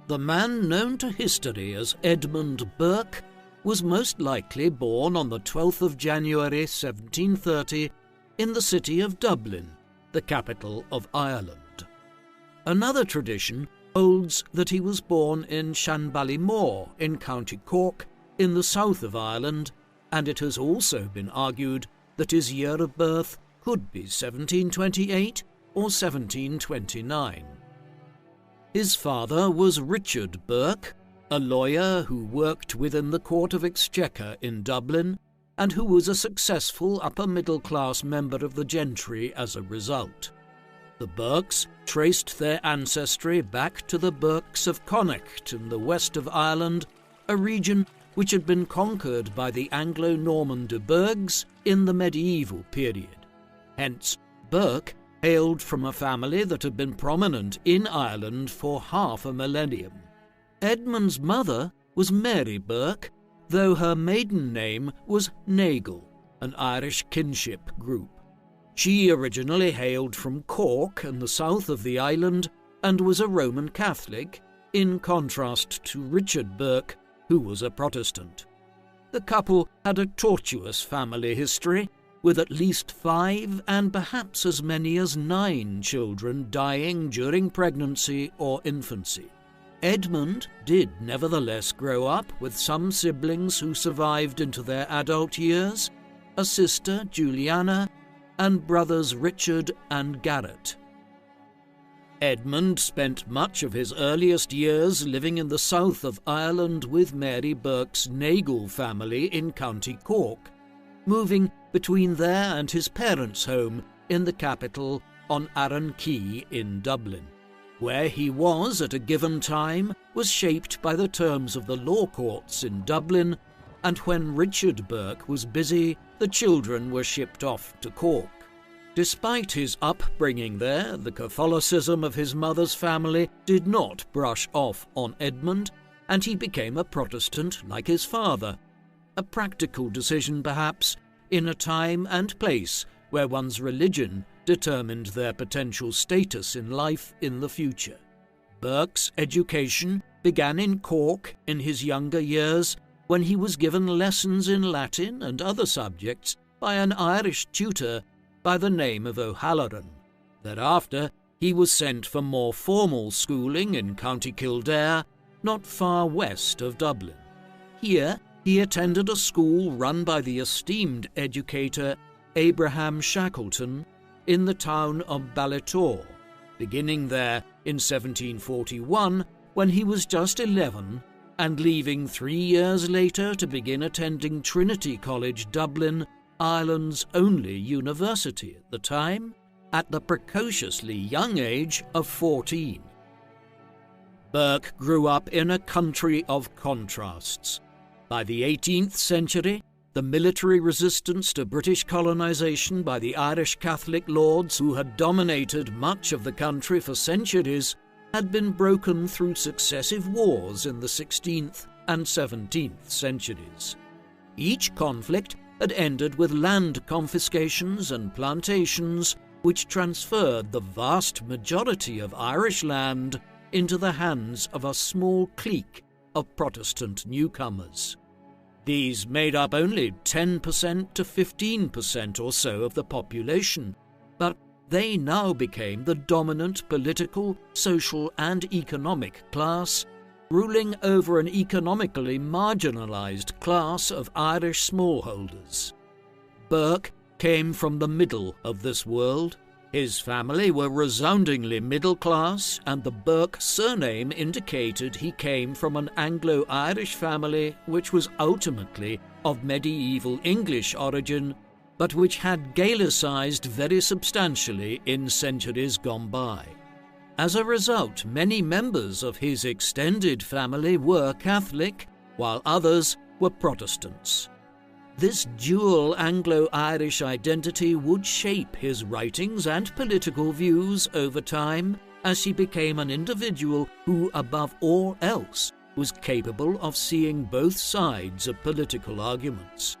The man known to history as Edmund Burke was most likely born on the 12th of January 1730 in the city of Dublin, the capital of Ireland. Another tradition holds that he was born in Shanballymore in County Cork in the south of Ireland, and it has also been argued that his year of birth could be 1728 or 1729. His father was Richard Burke, a lawyer who worked within the Court of Exchequer in Dublin and who was a successful upper-middle-class member of the gentry as a result. The Burkes traced their ancestry back to the Burkes of Connacht in the west of Ireland, a region which had been conquered by the Anglo-Norman de Burghs in the medieval period. Hence, Burke hailed from a family that had been prominent in Ireland for half a millennium. Edmund's mother was Mary Burke, though her maiden name was Nagle, an Irish kinship group. She originally hailed from Cork in the south of the island and was a Roman Catholic, in contrast to Richard Burke, who was a Protestant. The couple had a tortuous family history, with at least 5 and perhaps as many as 9 children dying during pregnancy or infancy. Edmund did nevertheless grow up with some siblings who survived into their adult years, a sister, Juliana, and brothers Richard and Garrett. Edmund spent much of his earliest years living in the south of Ireland with Mary Burke's Nagle family in County Cork, moving between there and his parents' home in the capital on Arran Quay in Dublin. Where he was at a given time was shaped by the terms of the law courts in Dublin, and when Richard Burke was busy, the children were shipped off to Cork. Despite his upbringing there, the Catholicism of his mother's family did not brush off on Edmund, and he became a Protestant like his father. A practical decision, perhaps, in a time and place where one's religion determined their potential status in life in the future. Burke's education began in Cork in his younger years, when he was given lessons in Latin and other subjects by an Irish tutor by the name of O'Halloran. Thereafter, he was sent for more formal schooling in County Kildare, not far west of Dublin. Here, he attended a school run by the esteemed educator Abraham Shackleton in the town of Ballitore, beginning there in 1741 when he was just 11, and leaving 3 years later to begin attending Trinity College, Dublin, Ireland's only university at the time, at the precociously young age of 14. Burke grew up in a country of contrasts. By the 18th century, the military resistance to British colonisation by the Irish Catholic lords who had dominated much of the country for centuries had been broken through successive wars in the 16th and 17th centuries. Each conflict had ended with land confiscations and plantations which transferred the vast majority of Irish land into the hands of a small clique of Protestant newcomers. These made up only 10% to 15% or so of the population, but they now became the dominant political, social and economic class, ruling over an economically marginalised class of Irish smallholders. Burke came from the middle of this world. His family were resoundingly middle class, and the Burke surname indicated he came from an Anglo-Irish family which was ultimately of medieval English origin, but which had Gaelicised very substantially in centuries gone by. As a result, many members of his extended family were Catholic, while others were Protestants. This dual Anglo-Irish identity would shape his writings and political views over time as he became an individual who, above all else, was capable of seeing both sides of political arguments.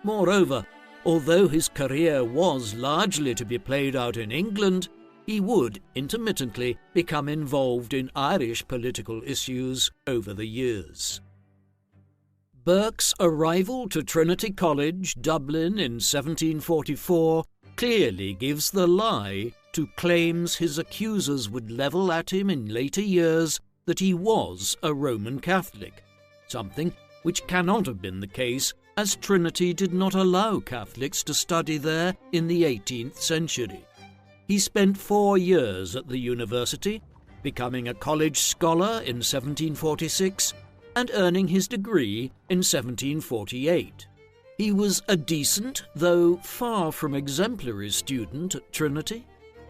Moreover, although his career was largely to be played out in England, he would intermittently become involved in Irish political issues over the years. Burke's arrival to Trinity College, Dublin in 1744 clearly gives the lie to claims his accusers would level at him in later years that he was a Roman Catholic, something which cannot have been the case as Trinity did not allow Catholics to study there in the 18th century. He spent 4 years at the university, becoming a college scholar in 1746 and earning his degree in 1748. He was a decent, though far from exemplary student at Trinity.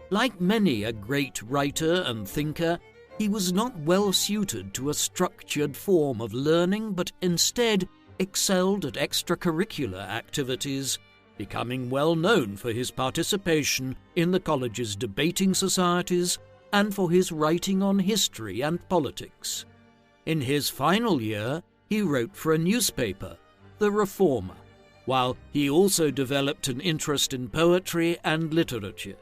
Like many a great writer and thinker, he was not well suited to a structured form of learning, but instead excelled at extracurricular activities, becoming well known for his participation in the college's debating societies and for his writing on history and politics. In his final year, he wrote for a newspaper, The Reformer, while he also developed an interest in poetry and literature.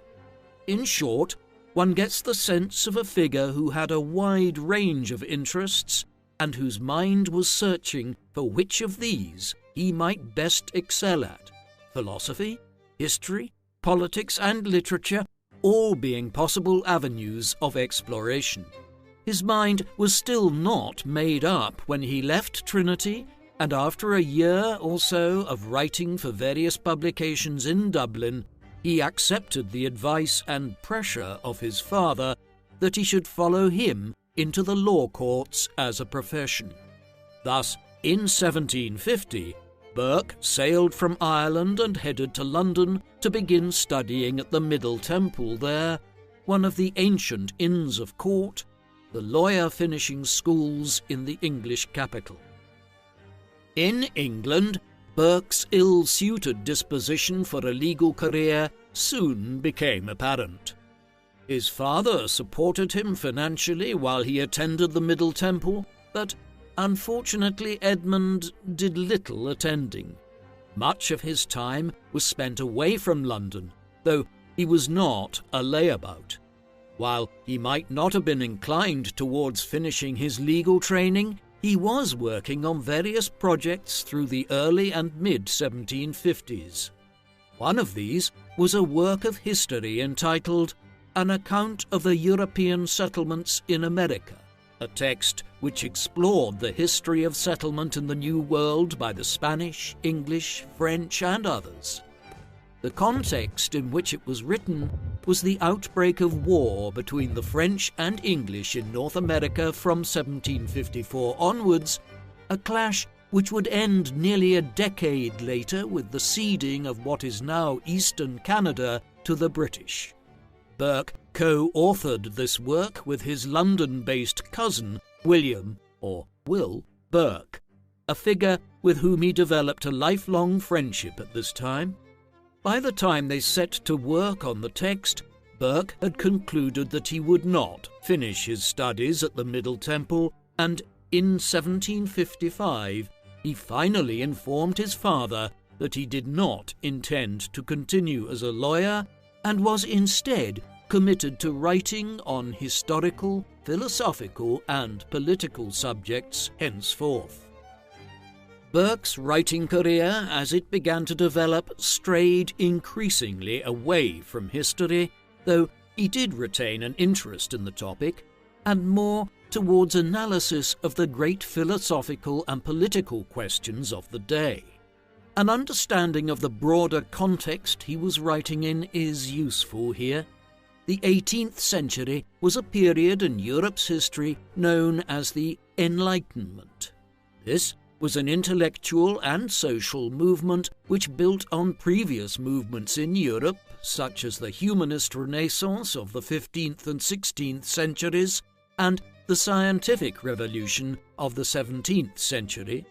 In short, one gets the sense of a figure who had a wide range of interests and whose mind was searching for which of these he might best excel at: philosophy, history, politics, and literature, all being possible avenues of exploration. His mind was still not made up when he left Trinity, and after a year or so of writing for various publications in Dublin, he accepted the advice and pressure of his father that he should follow him into the law courts as a profession. Thus, in 1750, Burke sailed from Ireland and headed to London to begin studying at the Middle Temple there, one of the ancient Inns of Court, the lawyer-finishing schools in the English capital. In England, Burke's ill-suited disposition for a legal career soon became apparent. His father supported him financially while he attended the Middle Temple, but unfortunately Edmund did little attending. Much of his time was spent away from London, though he was not a layabout. While he might not have been inclined towards finishing his legal training, he was working on various projects through the early and mid-1750s. One of these was a work of history entitled An Account of the European Settlements in America, a text which explored the history of settlement in the New World by the Spanish, English, French, and others. The context in which it was written was the outbreak of war between the French and English in North America from 1754 onwards, a clash which would end nearly a decade later with the ceding of what is now Eastern Canada to the British. Burke co-authored this work with his London-based cousin, William, or Will, Burke, a figure with whom he developed a lifelong friendship at this time. By the time they set to work on the text, Burke had concluded that he would not finish his studies at the Middle Temple, and in 1755 he finally informed his father that he did not intend to continue as a lawyer and was instead committed to writing on historical, philosophical, and political subjects henceforth. Burke's writing career, as it began to develop, strayed increasingly away from history, though he did retain an interest in the topic, and more towards analysis of the great philosophical and political questions of the day. An understanding of the broader context he was writing in is useful here. The 18th century was a period in Europe's history known as the Enlightenment. This was an intellectual and social movement which built on previous movements in Europe, such as the humanist Renaissance of the 15th and 16th centuries and the scientific revolution of the 17th century,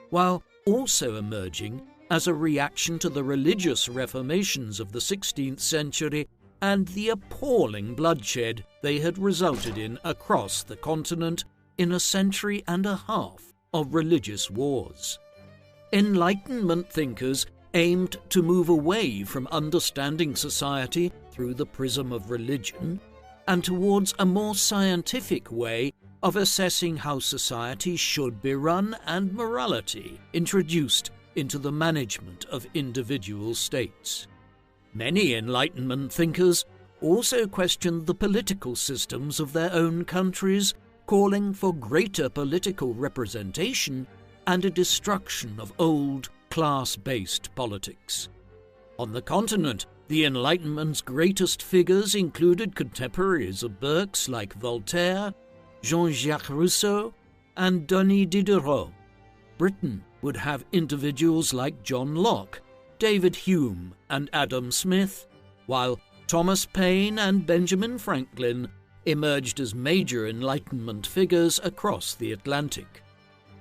while also emerging as a reaction to the religious reformations of the 16th century and the appalling bloodshed they had resulted in across the continent in a century and a half of religious wars. Enlightenment thinkers aimed to move away from understanding society through the prism of religion and towards a more scientific way of assessing how society should be run and morality introduced into the management of individual states. Many Enlightenment thinkers also questioned the political systems of their own countries, calling for greater political representation and a destruction of old class-based politics. On the continent, the Enlightenment's greatest figures included contemporaries of Burke's like Voltaire, Jean-Jacques Rousseau, and Denis Diderot. Britain would have individuals like John Locke, David Hume, and Adam Smith, while Thomas Paine and Benjamin Franklin emerged as major Enlightenment figures across the Atlantic.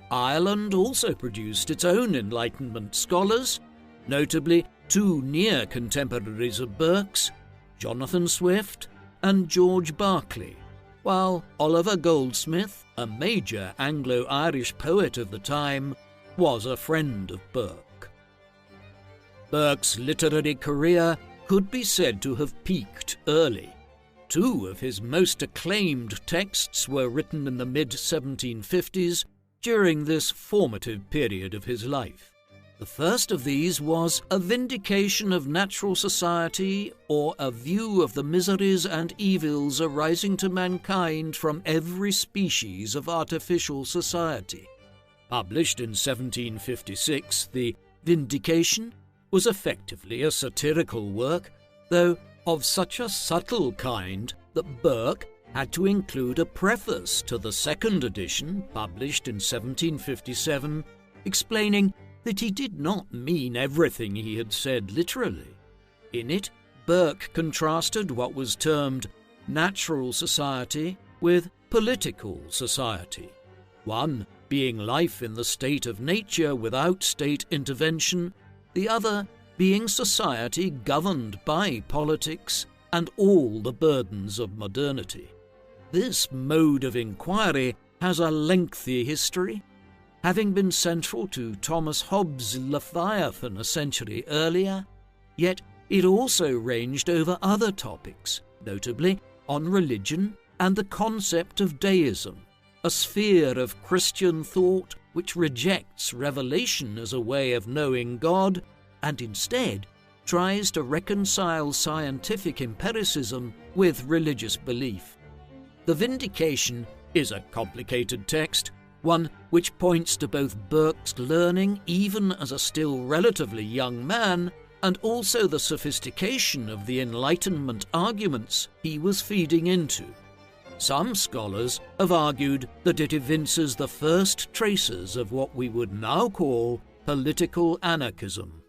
Ireland also produced its own Enlightenment scholars, notably two near contemporaries of Burke's, Jonathan Swift and George Berkeley, while Oliver Goldsmith, a major Anglo-Irish poet of the time, was a friend of Burke. Burke's literary career could be said to have peaked early. Two of his most acclaimed texts were written in the mid-1750s during this formative period of his life. The first of these was A Vindication of Natural Society, or A View of the Miseries and Evils Arising to Mankind from Every Species of Artificial Society. Published in 1756, The Vindication was effectively a satirical work, though of such a subtle kind that Burke had to include a preface to the second edition, published in 1757, explaining that he did not mean everything he had said literally. In it, Burke contrasted what was termed natural society with political society, one being life in the state of nature without state intervention, the other being society governed by politics and all the burdens of modernity. This mode of inquiry has a lengthy history, having been central to Thomas Hobbes' Leviathan a century earlier, yet it also ranged over other topics, notably on religion and the concept of deism, a sphere of Christian thought which rejects revelation as a way of knowing God and instead tries to reconcile scientific empiricism with religious belief. The Vindication is a complicated text, one which points to both Burke's learning even as a still relatively young man and also the sophistication of the Enlightenment arguments he was feeding into. Some scholars have argued that it evinces the first traces of what we would now call political anarchism.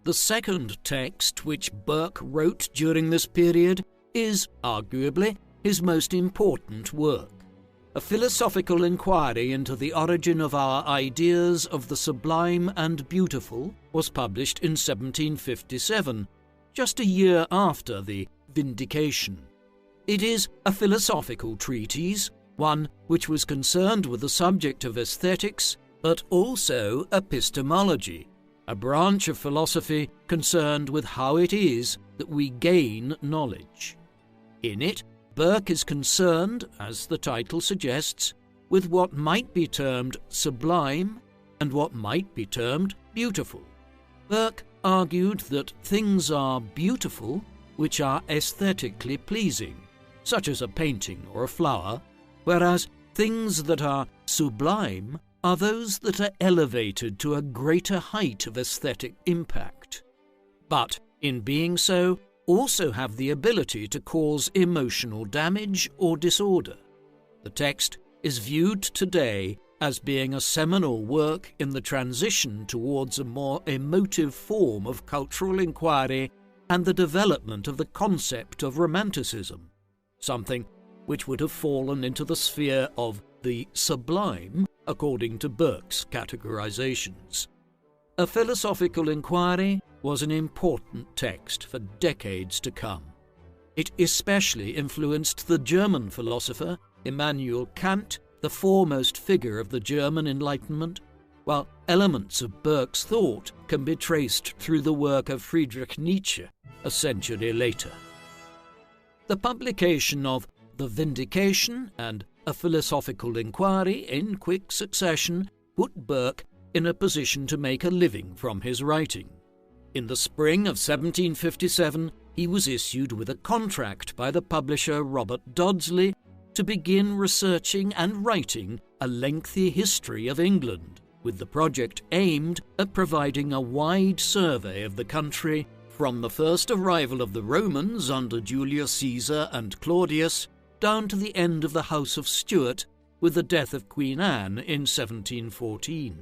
The second text which Burke wrote during this period is, arguably, his most important work. A philosophical inquiry into the origin of our ideas of the sublime and beautiful was published in 1757, just a year after the Vindication. It is a philosophical treatise, one which was concerned with the subject of aesthetics, but also epistemology, a branch of philosophy concerned with how it is that we gain knowledge. In it, Burke is concerned, as the title suggests, with what might be termed sublime and what might be termed beautiful. Burke argued that things are beautiful which are aesthetically pleasing, such as a painting or a flower, whereas things that are sublime are those that are elevated to a greater height of aesthetic impact, but in being so also have the ability to cause emotional damage or disorder. The text is viewed today as being a seminal work in the transition towards a more emotive form of cultural inquiry and the development of the concept of Romanticism, something which would have fallen into the sphere of the sublime according to Burke's categorizations. A Philosophical Inquiry was an important text for decades to come. It especially influenced the German philosopher Immanuel Kant, the foremost figure of the German Enlightenment, while elements of Burke's thought can be traced through the work of Friedrich Nietzsche, a century later. The publication of The Vindication and A Philosophical Inquiry in quick succession put Burke in a position to make a living from his writing. In the spring of 1757, he was issued with a contract by the publisher Robert Dodsley to begin researching and writing a lengthy history of England, with the project aimed at providing a wide survey of the country from the first arrival of the Romans under Julius Caesar and Claudius down to the end of the House of Stuart with the death of Queen Anne in 1714.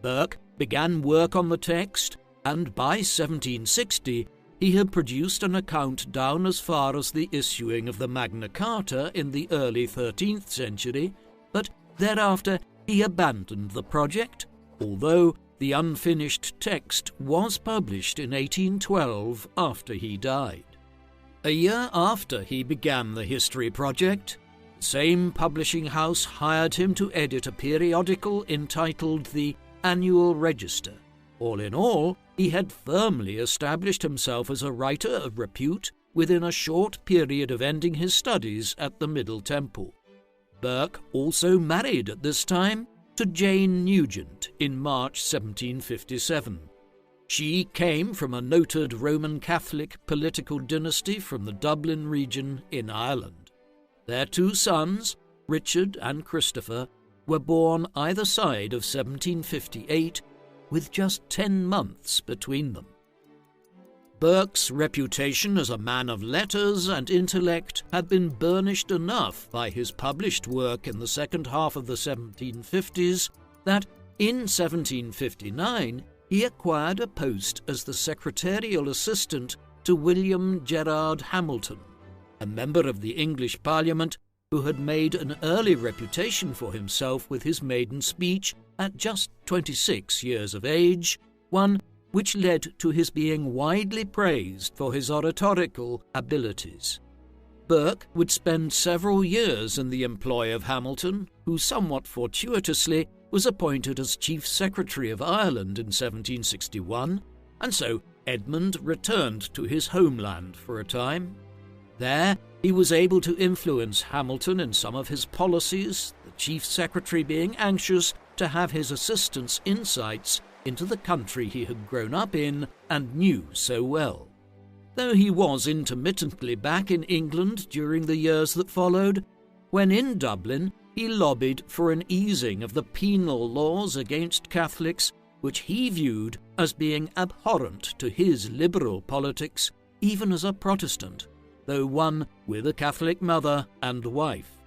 Burke began work on the text, and by 1760 he had produced an account down as far as the issuing of the Magna Carta in the early 13th century, but thereafter he abandoned the project, although the unfinished text was published in 1812 after he died. A year after he began the history project, the same publishing house hired him to edit a periodical entitled the Annual Register. All in all, he had firmly established himself as a writer of repute within a short period of ending his studies at the Middle Temple. Burke also married at this time to Jane Nugent in March 1757. She came from a noted Roman Catholic political dynasty from the Dublin region in Ireland. Their two sons, Richard and Christopher, were born either side of 1758, with just 10 months between them. Burke's reputation as a man of letters and intellect had been burnished enough by his published work in the second half of the 1750s that in 1759 he acquired a post as the secretarial assistant to William Gerard Hamilton, a member of the English Parliament who had made an early reputation for himself with his maiden speech at just 26 years of age, one which led to his being widely praised for his oratorical abilities. Burke would spend several years in the employ of Hamilton, who somewhat fortuitously was appointed as Chief Secretary of Ireland in 1761, and so Edmund returned to his homeland for a time. There he was able to influence Hamilton in some of his policies, the Chief Secretary being anxious to have his assistant's insights into the country he had grown up in and knew so well. Though he was intermittently back in England during the years that followed, when in Dublin he lobbied for an easing of the penal laws against Catholics, which he viewed as being abhorrent to his liberal politics, even as a Protestant, though one with a Catholic mother and wife.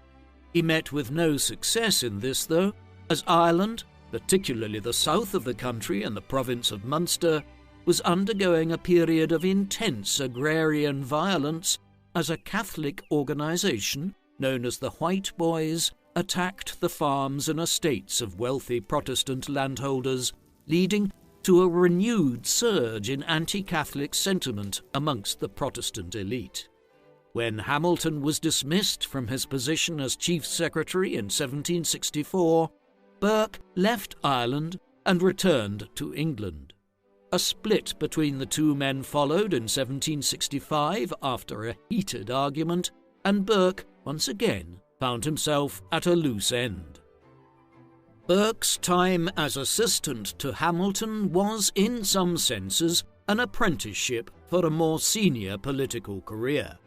He met with no success in this, though, as Ireland, particularly the south of the country and the province of Munster, was undergoing a period of intense agrarian violence as a Catholic organisation known as the White Boys attacked the farms and estates of wealthy Protestant landholders, leading to a renewed surge in anti-Catholic sentiment amongst the Protestant elite. When Hamilton was dismissed from his position as Chief Secretary in 1764, Burke left Ireland and returned to England. A split between the two men followed in 1765 after a heated argument, and Burke once again found himself at a loose end. Burke's time as assistant to Hamilton was, in some senses, an apprenticeship for a more senior political career.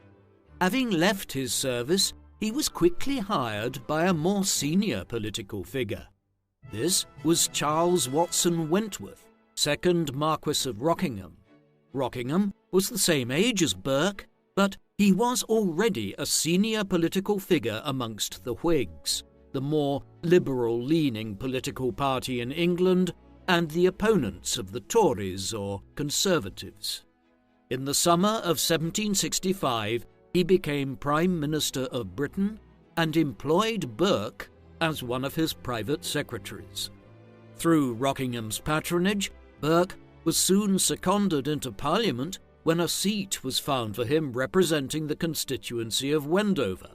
Having left his service, he was quickly hired by a more senior political figure. This was Charles Watson Wentworth, 2nd Marquess of Rockingham. Rockingham was the same age as Burke, but he was already a senior political figure amongst the Whigs, the more liberal-leaning political party in England, and the opponents of the Tories or Conservatives. In the summer of 1765, he became Prime Minister of Britain and employed Burke as one of his private secretaries. Through Rockingham's patronage, Burke was soon seconded into Parliament when a seat was found for him representing the constituency of Wendover.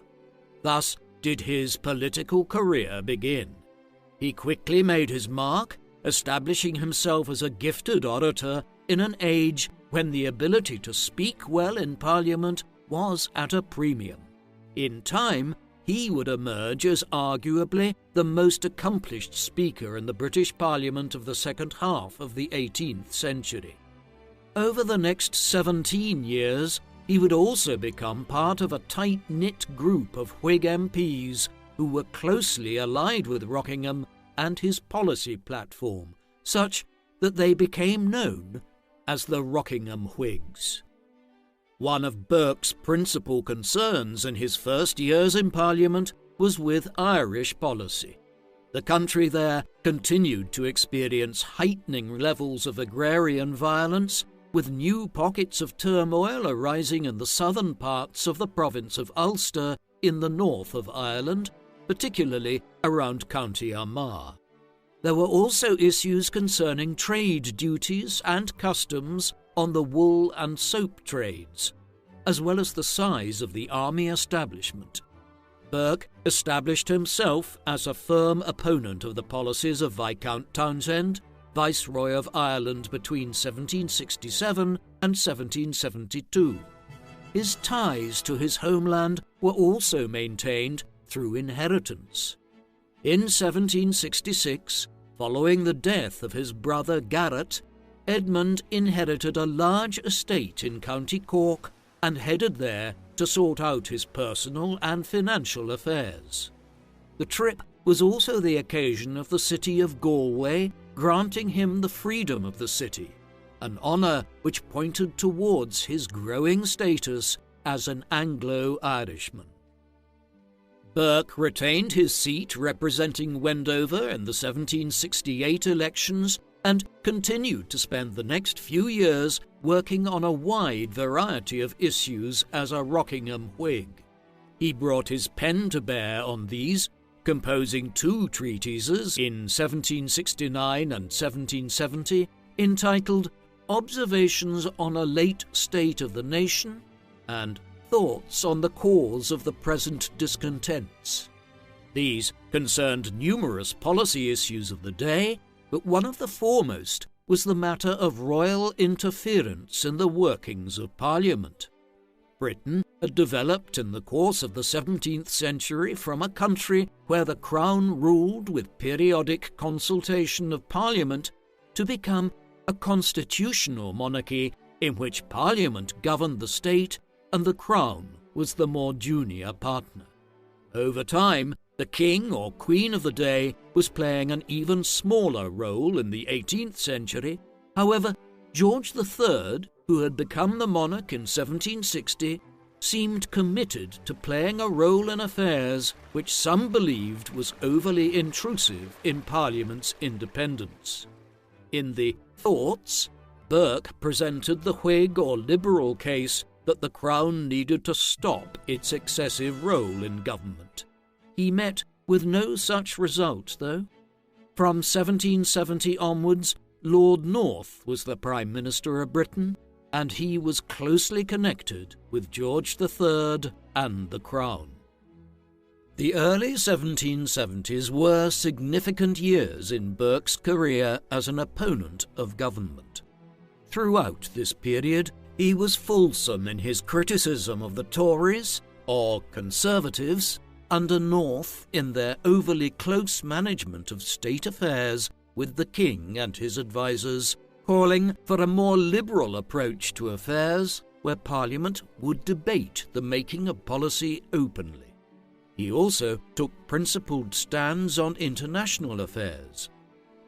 Thus did his political career begin. He quickly made his mark, establishing himself as a gifted orator in an age when the ability to speak well in Parliament was at a premium. In time, he would emerge as arguably the most accomplished speaker in the British Parliament of the second half of the 18th century. Over the next 17 years, he would also become part of a tight-knit group of Whig MPs who were closely allied with Rockingham and his policy platform, such that they became known as the Rockingham Whigs. One of Burke's principal concerns in his first years in Parliament was with Irish policy. The country there continued to experience heightening levels of agrarian violence, with new pockets of turmoil arising in the southern parts of the province of Ulster in the north of Ireland, particularly around County Armagh. There were also issues concerning trade duties and customs on the wool and soap trades, as well as the size of the army establishment. Burke established himself as a firm opponent of the policies of Viscount Townshend, Viceroy of Ireland between 1767 and 1772. His ties to his homeland were also maintained through inheritance. In 1766, following the death of his brother Garret, Edmund inherited a large estate in County Cork and headed there to sort out his personal and financial affairs. The trip was also the occasion of the city of Galway granting him the freedom of the city, an honour which pointed towards his growing status as an Anglo-Irishman. Burke retained his seat representing Wendover in the 1768 elections and continued to spend the next few years working on a wide variety of issues as a Rockingham Whig. He brought his pen to bear on these, composing 2 treatises in 1769 and 1770 entitled Observations on a Late State of the Nation and Thoughts on the Cause of the Present Discontents. These concerned numerous policy issues of the day, but one of the foremost was the matter of royal interference in the workings of Parliament. Britain had developed in the course of the 17th century from a country where the Crown ruled with periodic consultation of Parliament to become a constitutional monarchy in which Parliament governed the state and the Crown was the more junior partner. Over time, the king or queen of the day was playing an even smaller role in the 18th century. However, George III, who had become the monarch in 1760, seemed committed to playing a role in affairs which some believed was overly intrusive in Parliament's independence. In the Thoughts, Burke presented the Whig or Liberal case that the Crown needed to stop its excessive role in government. He met with no such result, though. From 1770 onwards, Lord North was the Prime Minister of Britain, and he was closely connected with George III and the Crown. The early 1770s were significant years in Burke's career as an opponent of government. Throughout this period, he was fulsome in his criticism of the Tories, or Conservatives, under North in their overly close management of state affairs with the king and his advisers, calling for a more liberal approach to affairs where Parliament would debate the making of policy openly. He also took principled stands on international affairs,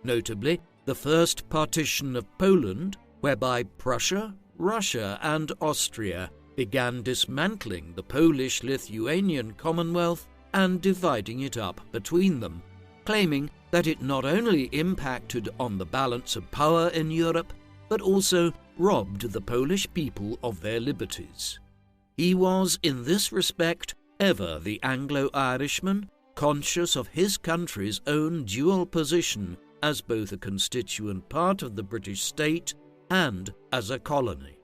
notably the first partition of Poland, whereby Prussia, Russia and Austria began dismantling the Polish-Lithuanian Commonwealth and dividing it up between them, claiming that it not only impacted on the balance of power in Europe, but also robbed the Polish people of their liberties. He was, in this respect, ever the Anglo-Irishman, conscious of his country's own dual position as both a constituent part of the British state and as a colony.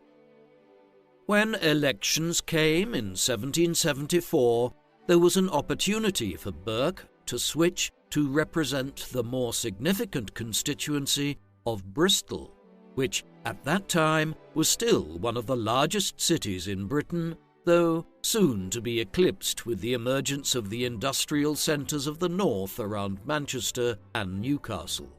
When elections came in 1774, there was an opportunity for Burke to switch to represent the more significant constituency of Bristol, which at that time was still one of the largest cities in Britain, though soon to be eclipsed with the emergence of the industrial centres of the north around Manchester and Newcastle.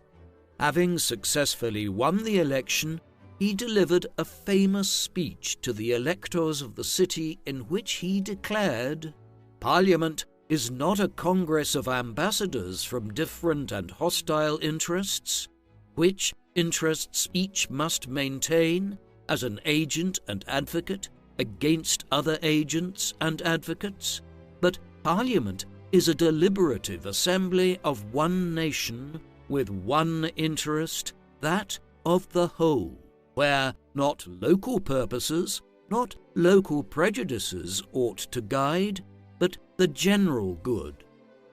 Having successfully won the election, he delivered a famous speech to the electors of the city in which he declared, "Parliament is not a congress of ambassadors from different and hostile interests, which interests each must maintain as an agent and advocate against other agents and advocates, but Parliament is a deliberative assembly of one nation with one interest, that of the whole, where not local purposes, not local prejudices ought to guide, but the general good,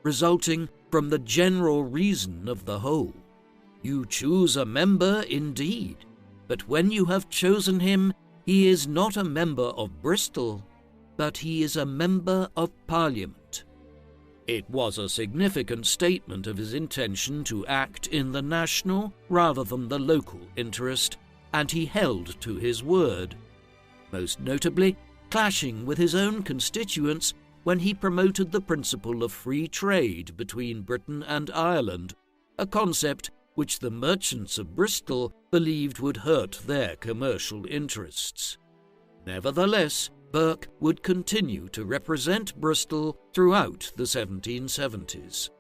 resulting from the general reason of the whole. You choose a member indeed, but when you have chosen him, he is not a member of Bristol, but he is a member of Parliament." It was a significant statement of his intention to act in the national rather than the local interest, and he held to his word, most notably clashing with his own constituents when he promoted the principle of free trade between Britain and Ireland, a concept which the merchants of Bristol believed would hurt their commercial interests. Nevertheless, Burke would continue to represent Bristol throughout the 1770s.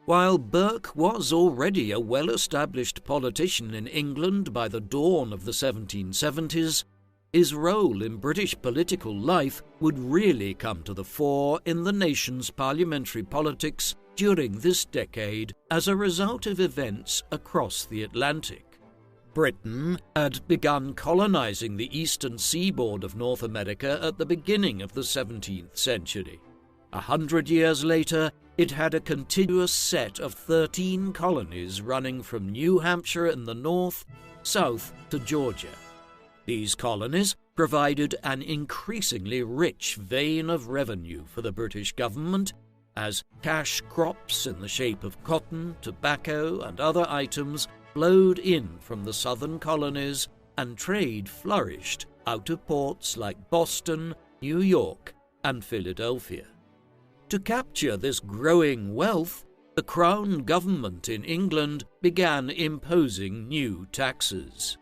While Burke was already a well-established politician in England by the dawn of the 1770s, his role in British political life would really come to the fore in the nation's parliamentary politics during this decade as a result of events across the Atlantic. Britain had begun colonizing the eastern seaboard of North America at the beginning of the 17th century. 100 years later, it had a contiguous set of 13 colonies running from New Hampshire in the north, south to Georgia. These colonies provided an increasingly rich vein of revenue for the British government, as cash crops in the shape of cotton, tobacco, and other items flowed in from the southern colonies, and trade flourished out of ports like Boston, New York, and Philadelphia. To capture this growing wealth, the Crown government in England began imposing new taxes.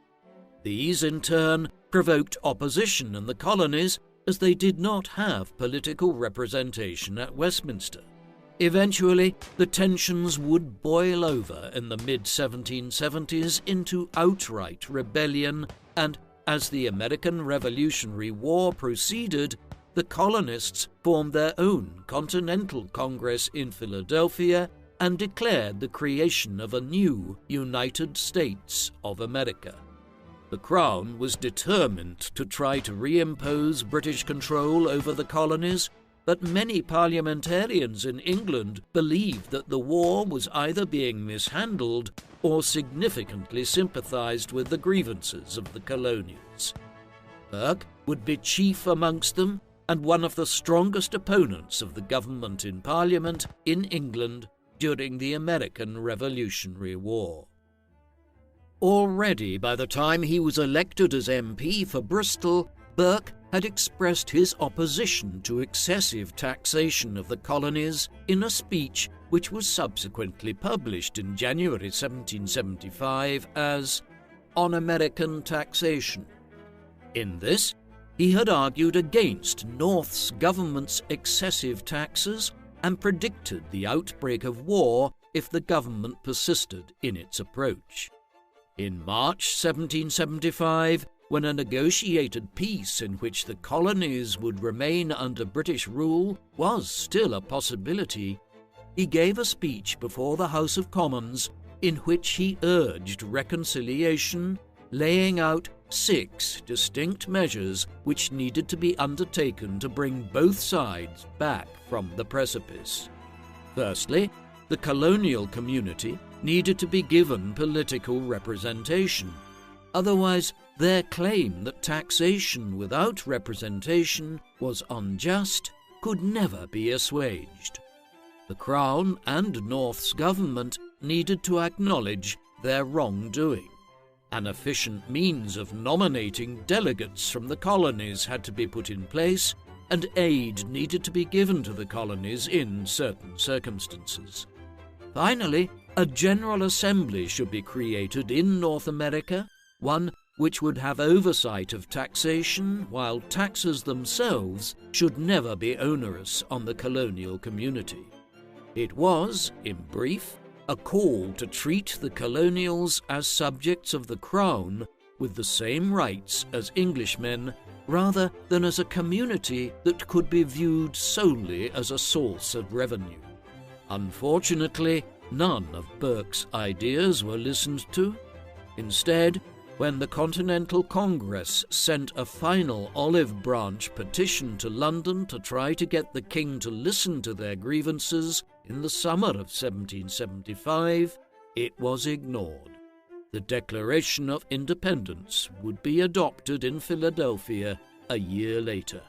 These, in turn, provoked opposition in the colonies, as they did not have political representation at Westminster. Eventually, the tensions would boil over in the mid-1770s into outright rebellion, and as the American Revolutionary War proceeded, the colonists formed their own Continental Congress in Philadelphia and declared the creation of a new United States of America. The Crown was determined to try to reimpose British control over the colonies, but many parliamentarians in England believed that the war was either being mishandled or significantly sympathized with the grievances of the colonials. Burke would be chief amongst them and one of the strongest opponents of the government in Parliament in England during the American Revolutionary War. Already by the time he was elected as MP for Bristol, Burke had expressed his opposition to excessive taxation of the colonies in a speech which was subsequently published in January 1775 as "On American Taxation." In this, he had argued against North's government's excessive taxes and predicted the outbreak of war if the government persisted in its approach. In March 1775, when a negotiated peace in which the colonies would remain under British rule was still a possibility, he gave a speech before the House of Commons in which he urged reconciliation, laying out 6 distinct measures which needed to be undertaken to bring both sides back from the precipice. Firstly, the colonial community needed to be given political representation. Otherwise, their claim that taxation without representation was unjust could never be assuaged. The Crown and North's government needed to acknowledge their wrongdoing, An efficient means of nominating delegates from the colonies had to be put in place, and aid needed to be given to the colonies in certain circumstances. Finally, a General Assembly should be created in North America, one which would have oversight of taxation, while taxes themselves should never be onerous on the colonial community. It was, in brief, a call to treat the colonials as subjects of the Crown with the same rights as Englishmen, rather than as a community that could be viewed solely as a source of revenue. Unfortunately, none of Burke's ideas were listened to. Instead, when the Continental Congress sent a final olive branch petition to London to try to get the king to listen to their grievances in the summer of 1775, it was ignored. The Declaration of Independence would be adopted in Philadelphia a year later.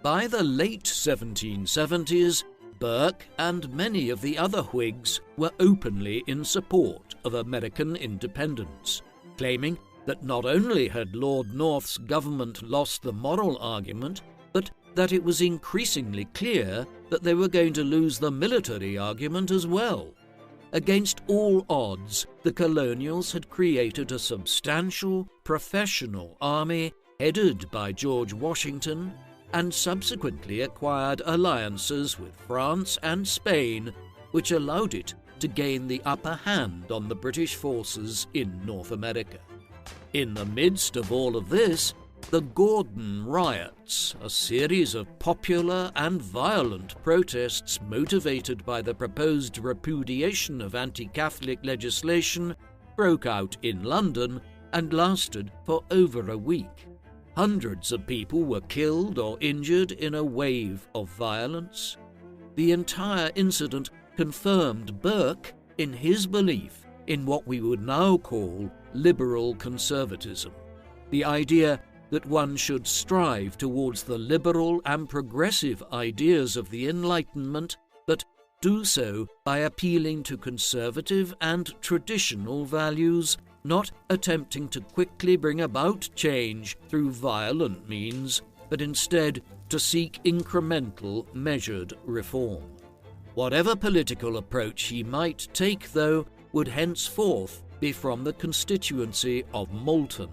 By the late 1770s, Burke and many of the other Whigs were openly in support of American independence, claiming that not only had Lord North's government lost the moral argument, but that it was increasingly clear that they were going to lose the military argument as well. Against all odds, the colonials had created a substantial, professional army headed by George Washington, and subsequently acquired alliances with France and Spain, which allowed it to gain the upper hand on the British forces in North America. In the midst of all of this, the Gordon Riots, a series of popular and violent protests motivated by the proposed repudiation of anti-Catholic legislation, broke out in London and lasted for over a week. Hundreds of people were killed or injured in a wave of violence. The entire incident confirmed Burke in his belief in what we would now call liberal conservatism, the idea that one should strive towards the liberal and progressive ideas of the Enlightenment, but do so by appealing to conservative and traditional values, not attempting to quickly bring about change through violent means, but instead to seek incremental, measured reform. Whatever political approach he might take, though, would henceforth be from the constituency of Malton.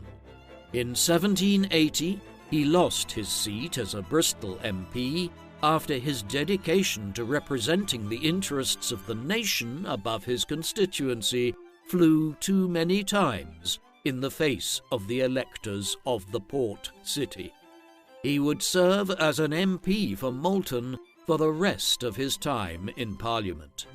In 1780, he lost his seat as a Bristol MP after his dedication to representing the interests of the nation above his constituency flew too many times in the face of the electors of the port city. He would serve as an MP for Malton for the rest of his time in Parliament.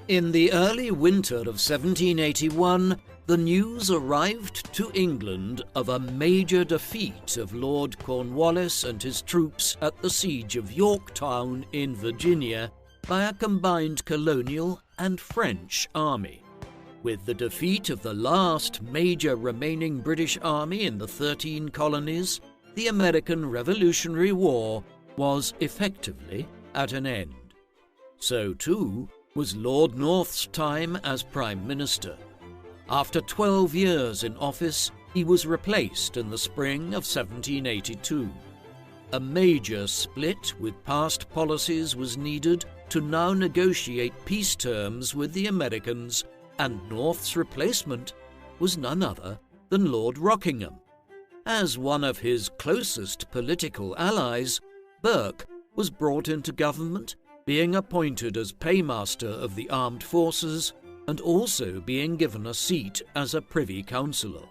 In the early winter of 1781, the news arrived to England of a major defeat of Lord Cornwallis and his troops at the siege of Yorktown in Virginia by a combined colonial and French army. With the defeat of the last major remaining British army in the 13 colonies, the American Revolutionary War was effectively at an end. So too was Lord North's time as Prime Minister. After 12 years in office, he was replaced in the spring of 1782. A major split with past policies was needed to now negotiate peace terms with the Americans, and North's replacement was none other than Lord Rockingham. As one of his closest political allies, Burke was brought into government, being appointed as Paymaster of the Armed Forces and also being given a seat as a Privy Councillor,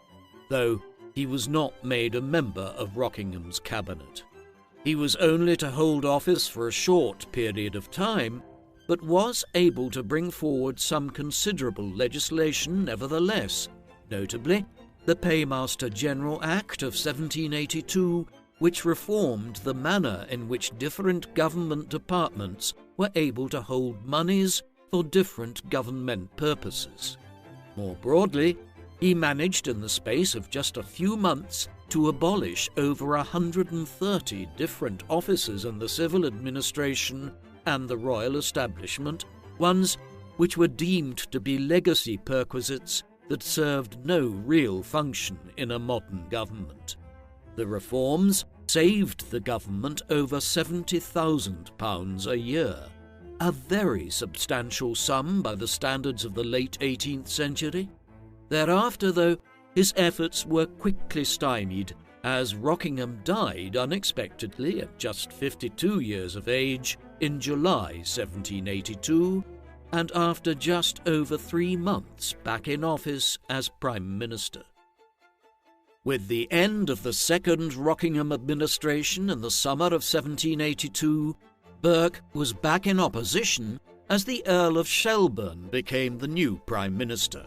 though he was not made a member of Rockingham's cabinet. He was only to hold office for a short period of time, but was able to bring forward some considerable legislation nevertheless, notably the Paymaster General Act of 1782, which reformed the manner in which different government departments were able to hold monies for different government purposes. More broadly, he managed in the space of just a few months to abolish over 130 different offices in the civil administration and the royal establishment, ones which were deemed to be legacy perquisites that served no real function in a modern government. The reforms saved the government over £70,000 a year, a very substantial sum by the standards of the late 18th century. Thereafter, though, his efforts were quickly stymied as Rockingham died unexpectedly at just 52 years of age in July 1782, and after just over 3 months back in office as Prime Minister. With the end of the second Rockingham administration in the summer of 1782, Burke was back in opposition as the Earl of Shelburne became the new Prime Minister.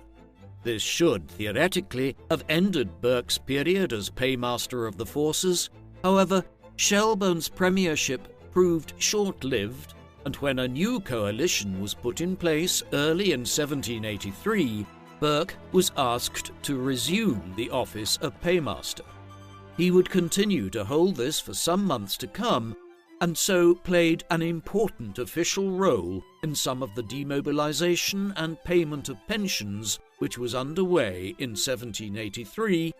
This should, theoretically, have ended Burke's period as Paymaster of the Forces. However, Shelburne's premiership proved short-lived, and when a new coalition was put in place early in 1783, Burke was asked to resume the office of Paymaster. He would continue to hold this for some months to come, and so played an important official role in some of the demobilization and payment of pensions which was underway in 1783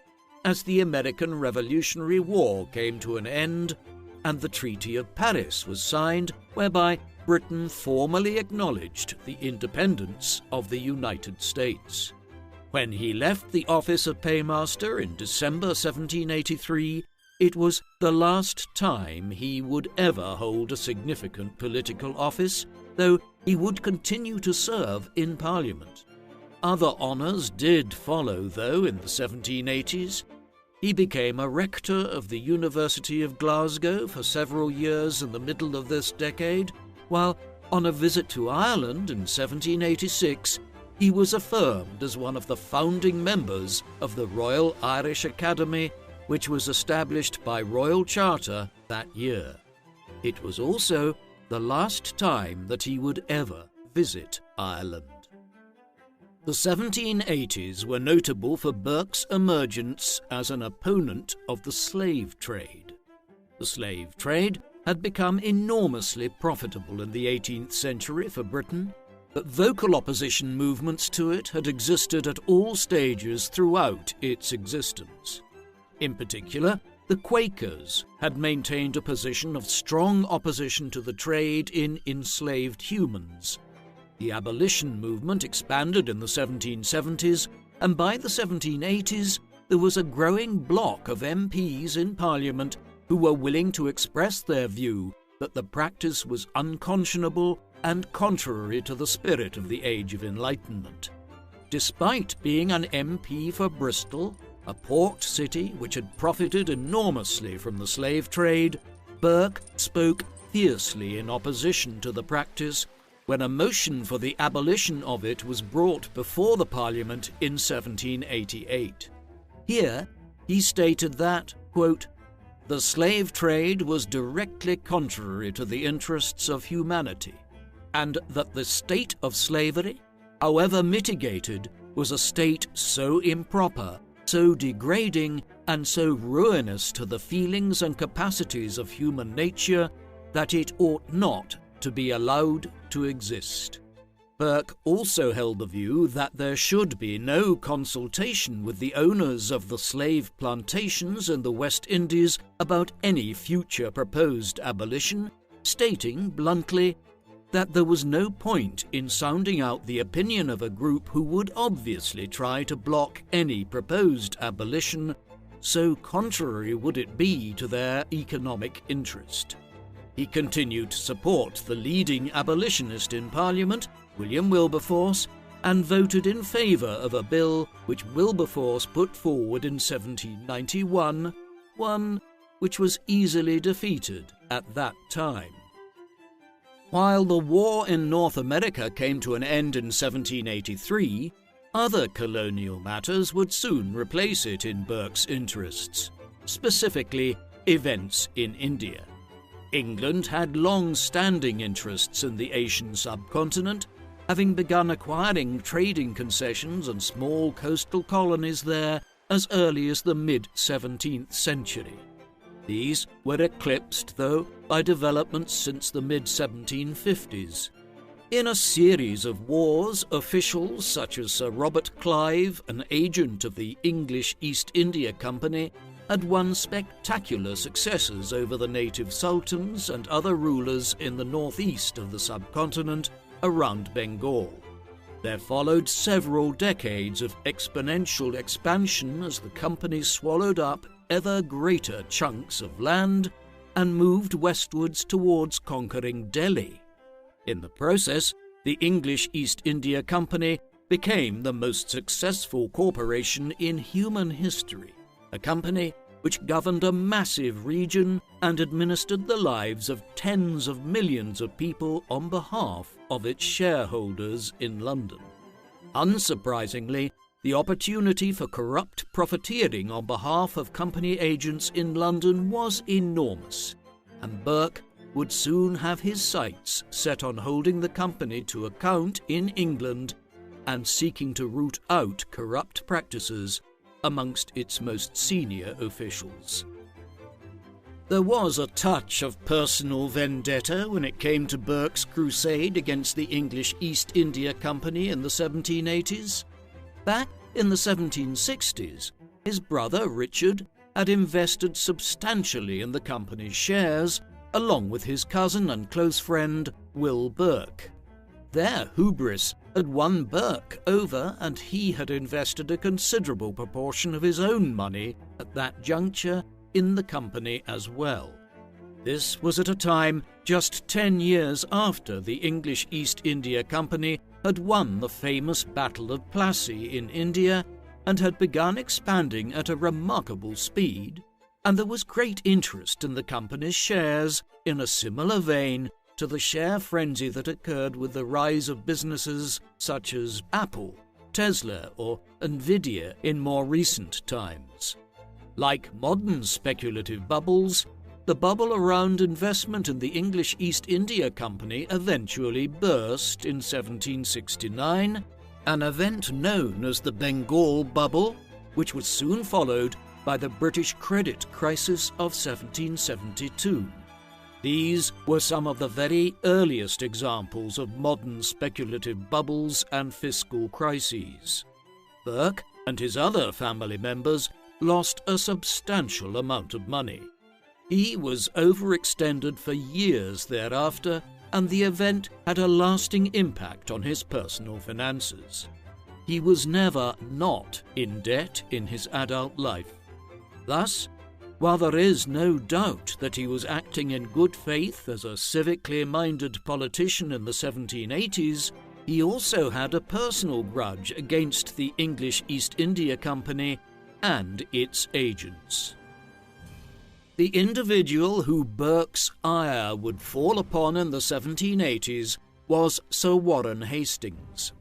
as the American Revolutionary War came to an end and the Treaty of Paris was signed, whereby Britain formally acknowledged the independence of the United States. When he left the office of Paymaster in December 1783, it was the last time he would ever hold a significant political office, though he would continue to serve in Parliament. Other honours did follow, though, in the 1780s. He became a rector of the University of Glasgow for several years in the middle of this decade, while on a visit to Ireland in 1786, he was affirmed as one of the founding members of the Royal Irish Academy, which was established by Royal Charter that year. It was also the last time that he would ever visit Ireland. The 1780s were notable for Burke's emergence as an opponent of the slave trade. The slave trade had become enormously profitable in the 18th century for Britain, but vocal opposition movements to it had existed at all stages throughout its existence. In particular, the Quakers had maintained a position of strong opposition to the trade in enslaved humans. The abolition movement expanded in the 1770s, and by the 1780s there was a growing bloc of MPs in Parliament who were willing to express their view that the practice was unconscionable and contrary to the spirit of the Age of Enlightenment. Despite being an MP for Bristol, a port city which had profited enormously from the slave trade, Burke spoke fiercely in opposition to the practice when a motion for the abolition of it was brought before the Parliament in 1788. Here he stated that, quote, "The slave trade was directly contrary to the interests of humanity, and that the state of slavery, however mitigated, was a state so improper, so degrading, and so ruinous to the feelings and capacities of human nature that it ought not to be allowed to exist." Burke also held the view that there should be no consultation with the owners of the slave plantations in the West Indies about any future proposed abolition, stating bluntly that there was no point in sounding out the opinion of a group who would obviously try to block any proposed abolition, so contrary would it be to their economic interest. He continued to support the leading abolitionist in Parliament, William Wilberforce, and voted in favour of a bill which Wilberforce put forward in 1791, one which was easily defeated at that time. While the war in North America came to an end in 1783, other colonial matters would soon replace it in Burke's interests, specifically events in India. England had long-standing interests in the Asian subcontinent, having begun acquiring trading concessions and small coastal colonies there as early as the mid-17th century. These were eclipsed, though, by developments since the mid-1750s. In a series of wars, officials such as Sir Robert Clive, an agent of the English East India Company, had won spectacular successes over the native sultans and other rulers in the northeast of the subcontinent around Bengal. There followed several decades of exponential expansion as the company swallowed up ever greater chunks of land and moved westwards towards conquering Delhi. In the process, the English East India Company became the most successful corporation in human history, a company which governed a massive region and administered the lives of tens of millions of people on behalf of its shareholders in London. Unsurprisingly, the opportunity for corrupt profiteering on behalf of company agents in London was enormous, and Burke would soon have his sights set on holding the company to account in England and seeking to root out corrupt practices amongst its most senior officials. There was a touch of personal vendetta when it came to Burke's crusade against the English East India Company in the 1780s. Back in the 1760s, his brother Richard had invested substantially in the company's shares, along with his cousin and close friend Will Burke. Their hubris had won Burke over, and he had invested a considerable proportion of his own money at that juncture in the company as well. This was at a time just 10 years after the English East India Company had won the famous Battle of Plassey in India and had begun expanding at a remarkable speed, and there was great interest in the company's shares in a similar vein to the share frenzy that occurred with the rise of businesses such as Apple, Tesla, or Nvidia in more recent times. Like modern speculative bubbles, the bubble around investment in the English East India Company eventually burst in 1769, an event known as the Bengal Bubble, which was soon followed by the British credit crisis of 1772. These were some of the very earliest examples of modern speculative bubbles and fiscal crises. Burke and his other family members lost a substantial amount of money. He was overextended for years thereafter, and the event had a lasting impact on his personal finances. He was never not in debt in his adult life. Thus, while there is no doubt that he was acting in good faith as a civically minded politician in the 1780s, he also had a personal grudge against the English East India Company and its agents. The individual who Burke's ire would fall upon in the 1780s was Sir Warren Hastings.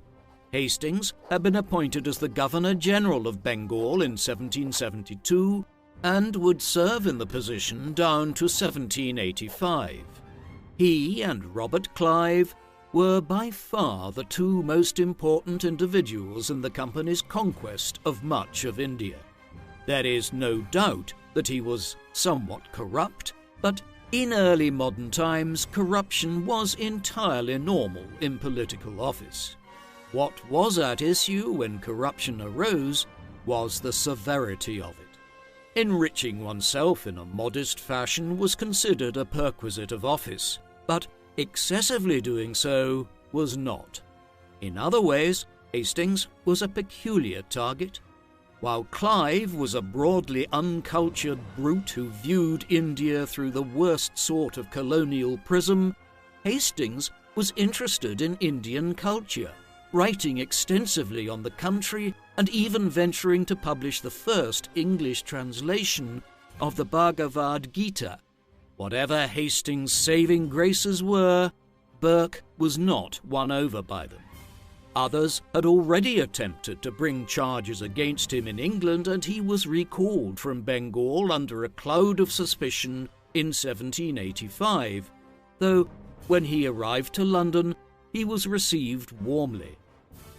Hastings had been appointed as the Governor-General of Bengal in 1772 and would serve in the position down to 1785. He and Robert Clive were by far the two most important individuals in the company's conquest of much of India. There is no doubt that he was somewhat corrupt, but in early modern times, corruption was entirely normal in political office. What was at issue when corruption arose was the severity of it. Enriching oneself in a modest fashion was considered a perquisite of office, but excessively doing so was not. In other ways, Hastings was a peculiar target. While Clive was a broadly uncultured brute who viewed India through the worst sort of colonial prism, Hastings was interested in Indian culture, writing extensively on the country and even venturing to publish the first English translation of the Bhagavad Gita. Whatever Hastings' saving graces were, Burke was not won over by them. Others had already attempted to bring charges against him in England, and he was recalled from Bengal under a cloud of suspicion in 1785, though when he arrived to London, he was received warmly.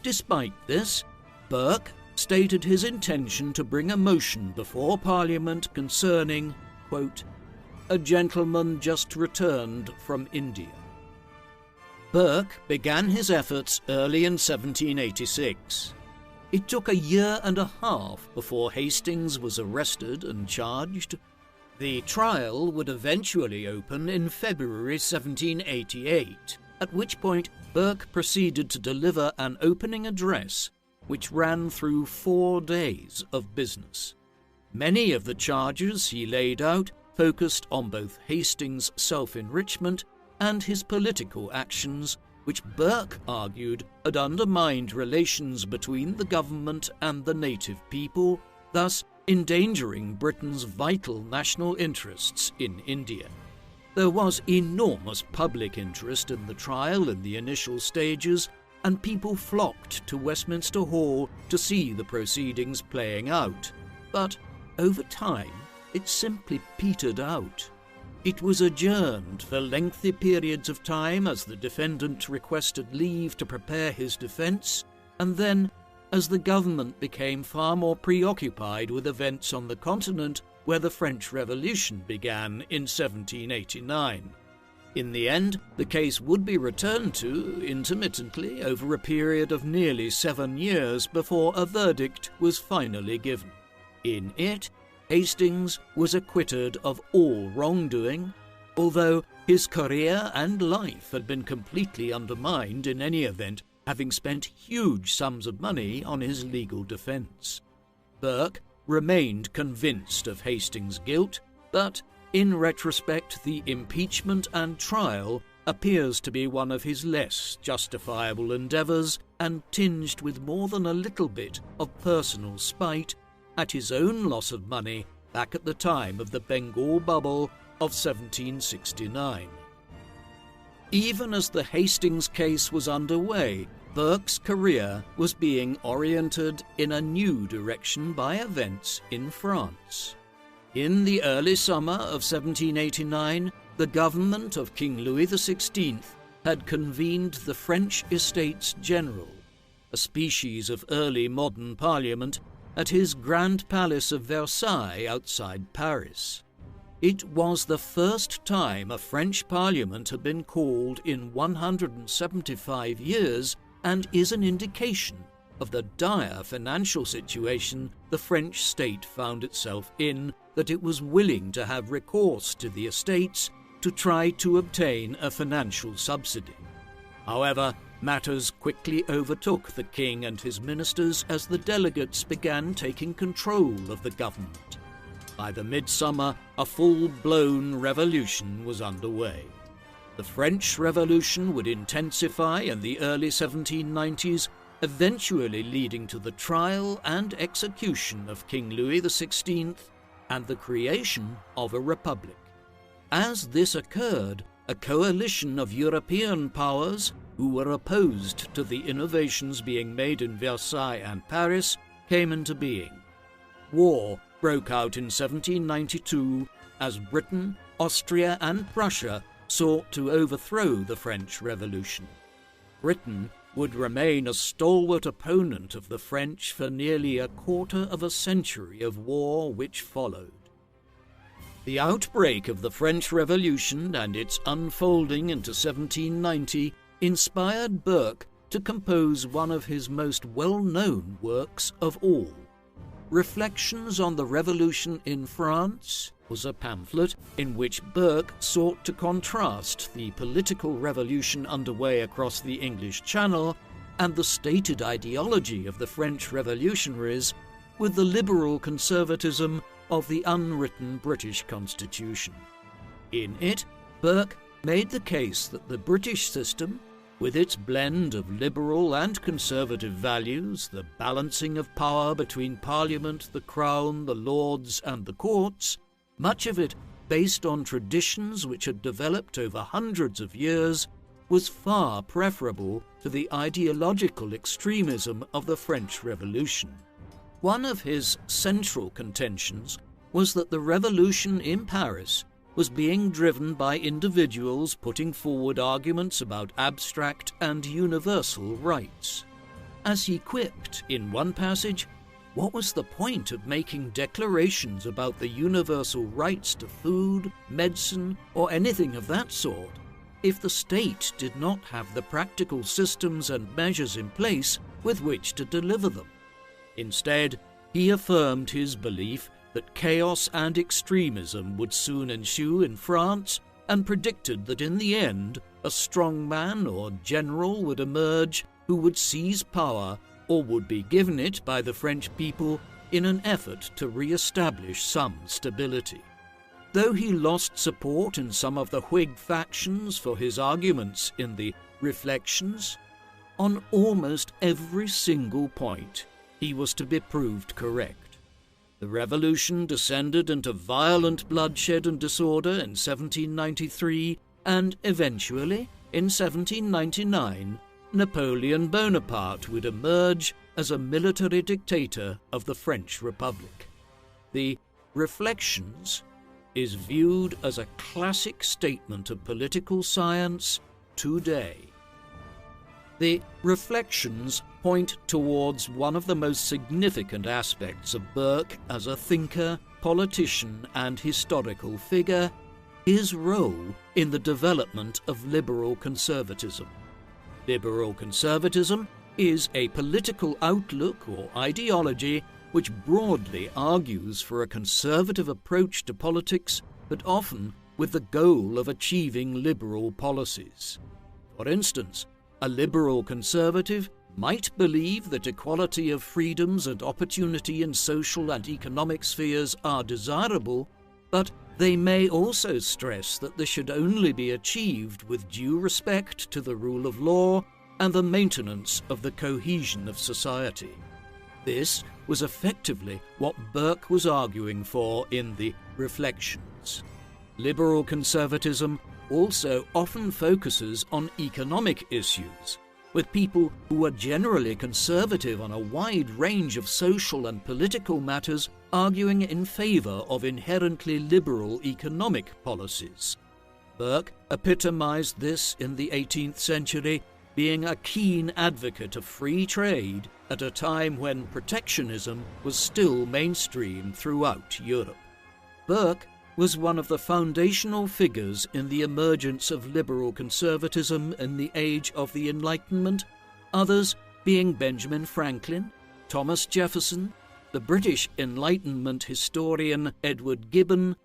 Despite this, Burke stated his intention to bring a motion before Parliament concerning, quote, "a gentleman just returned from India." Burke began his efforts early in 1786. It took a year and a half before Hastings was arrested and charged. The trial would eventually open in February 1788, at which point Burke proceeded to deliver an opening address which ran through 4 days of business. Many of the charges he laid out focused on both Hastings' self-enrichment and his political actions, which Burke argued had undermined relations between the government and the native people, thus endangering Britain's vital national interests in India. There was enormous public interest in the trial in the initial stages, and people flocked to Westminster Hall to see the proceedings playing out. But over time, it simply petered out. It was adjourned for lengthy periods of time as the defendant requested leave to prepare his defence, and then, as the government became far more preoccupied with events on the continent where the French Revolution began in 1789. In the end, the case would be returned to intermittently over a period of nearly 7 years before a verdict was finally given. In it, Hastings was acquitted of all wrongdoing, although his career and life had been completely undermined in any event, having spent huge sums of money on his legal defence. Burke remained convinced of Hastings' guilt, but in retrospect the impeachment and trial appears to be one of his less justifiable endeavours and tinged with more than a little bit of personal spite at his own loss of money back at the time of the Bengal bubble of 1769. Even as the Hastings case was underway, Burke's career was being oriented in a new direction by events in France. In the early summer of 1789, the government of King Louis XVI had convened the French Estates General, a species of early modern parliament, at his Grand Palace of Versailles outside Paris. It was the first time a French parliament had been called in 175 years and is an indication of the dire financial situation the French state found itself in, that it was willing to have recourse to the estates to try to obtain a financial subsidy. However, matters quickly overtook the king and his ministers as the delegates began taking control of the government. By the midsummer, a full-blown revolution was underway. The French Revolution would intensify in the early 1790s, eventually leading to the trial and execution of King Louis XVI and the creation of a republic. As this occurred, a coalition of European powers who were opposed to the innovations being made in Versailles and Paris came into being. War broke out in 1792 as Britain, Austria and Prussia sought to overthrow the French Revolution. Britain would remain a stalwart opponent of the French for nearly a quarter of a century of war which followed. The outbreak of the French Revolution and its unfolding into 1790 inspired Burke to compose one of his most well-known works of all. Reflections on the Revolution in France was a pamphlet in which Burke sought to contrast the political revolution underway across the English Channel and the stated ideology of the French revolutionaries with the liberal conservatism of the unwritten British Constitution. In it, Burke made the case that the British system, with its blend of liberal and conservative values, the balancing of power between Parliament, the Crown, the Lords and the courts, much of it based on traditions which had developed over hundreds of years, was far preferable to the ideological extremism of the French Revolution. One of his central contentions was that the revolution in Paris was being driven by individuals putting forward arguments about abstract and universal rights. As he quipped in one passage, what was the point of making declarations about the universal rights to food, medicine, or anything of that sort, if the state did not have the practical systems and measures in place with which to deliver them. Instead, he affirmed his belief that chaos and extremism would soon ensue in France, and predicted that in the end a strong man or general would emerge who would seize power or would be given it by the French people in an effort to re-establish some stability. Though he lost support in some of the Whig factions for his arguments in the Reflections, on almost every single point he was to be proved correct. The revolution descended into violent bloodshed and disorder in 1793, and eventually, in 1799, Napoleon Bonaparte would emerge as a military dictator of the French Republic. The Reflections is viewed as a classic statement of political science today. The Reflections point towards one of the most significant aspects of Burke as a thinker, politician, and historical figure, his role in the development of liberal conservatism. Liberal conservatism is a political outlook or ideology which broadly argues for a conservative approach to politics, but often with the goal of achieving liberal policies. For instance, a liberal conservative might believe that equality of freedoms and opportunity in social and economic spheres are desirable, but they may also stress that this should only be achieved with due respect to the rule of law and the maintenance of the cohesion of society. This was effectively what Burke was arguing for in the Reflections. Liberal conservatism also often focuses on economic issues, with people who are generally conservative on a wide range of social and political matters arguing in favour of inherently liberal economic policies. Burke epitomised this in the 18th century, being a keen advocate of free trade at a time when protectionism was still mainstream throughout Europe. Burke was one of the foundational figures in the emergence of liberal conservatism in the age of the Enlightenment, others being Benjamin Franklin, Thomas Jefferson, the British Enlightenment historian Edward Gibbon,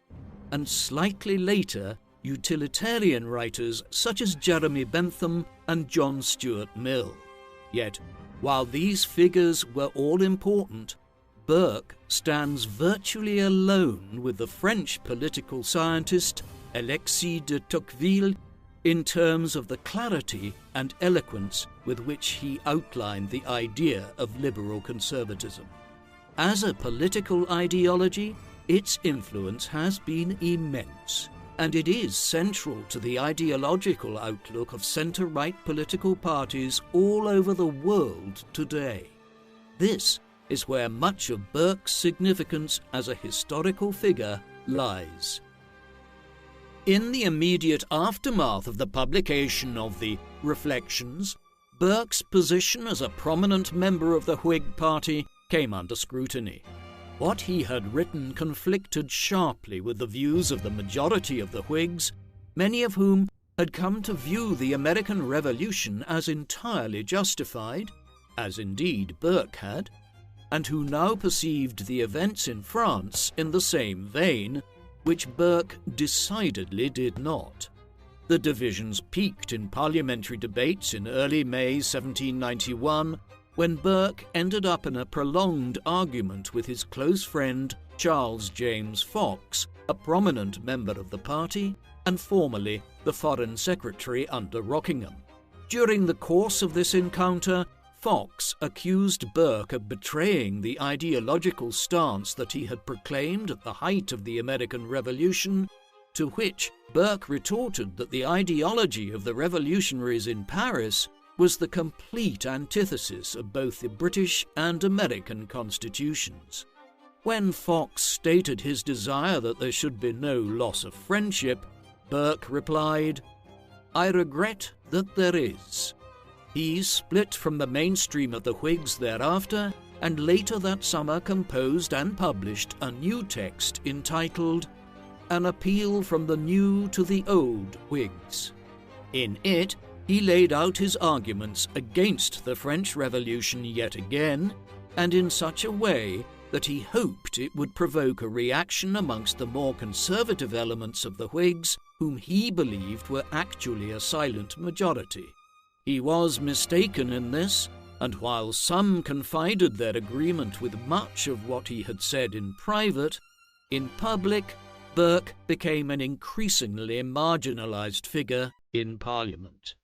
and slightly later utilitarian writers such as Jeremy Bentham and John Stuart Mill. Yet, while these figures were all important, Burke stands virtually alone with the French political scientist Alexis de Tocqueville in terms of the clarity and eloquence with which he outlined the idea of liberal conservatism. As a political ideology, its influence has been immense, and it is central to the ideological outlook of centre-right political parties all over the world today. This is where much of Burke's significance as a historical figure lies. In the immediate aftermath of the publication of the Reflections, Burke's position as a prominent member of the Whig Party came under scrutiny. What he had written conflicted sharply with the views of the majority of the Whigs, many of whom had come to view the American Revolution as entirely justified, as indeed Burke had, and who now perceived the events in France in the same vein, which Burke decidedly did not. The divisions peaked in parliamentary debates in early May 1791, when Burke ended up in a prolonged argument with his close friend Charles James Fox, a prominent member of the party and formerly the Foreign Secretary under Rockingham. During the course of this encounter, Fox accused Burke of betraying the ideological stance that he had proclaimed at the height of the American Revolution, to which Burke retorted that the ideology of the revolutionaries in Paris was the complete antithesis of both the British and American constitutions. When Fox stated his desire that there should be no loss of friendship, Burke replied, "I regret that there is." He split from the mainstream of the Whigs thereafter, and later that summer composed and published a new text entitled An Appeal from the New to the Old Whigs. In it, he laid out his arguments against the French Revolution yet again, and in such a way that he hoped it would provoke a reaction amongst the more conservative elements of the Whigs, whom he believed were actually a silent majority. He was mistaken in this, and while some confided their agreement with much of what he had said in private, in public, Burke became an increasingly marginalised figure in Parliament.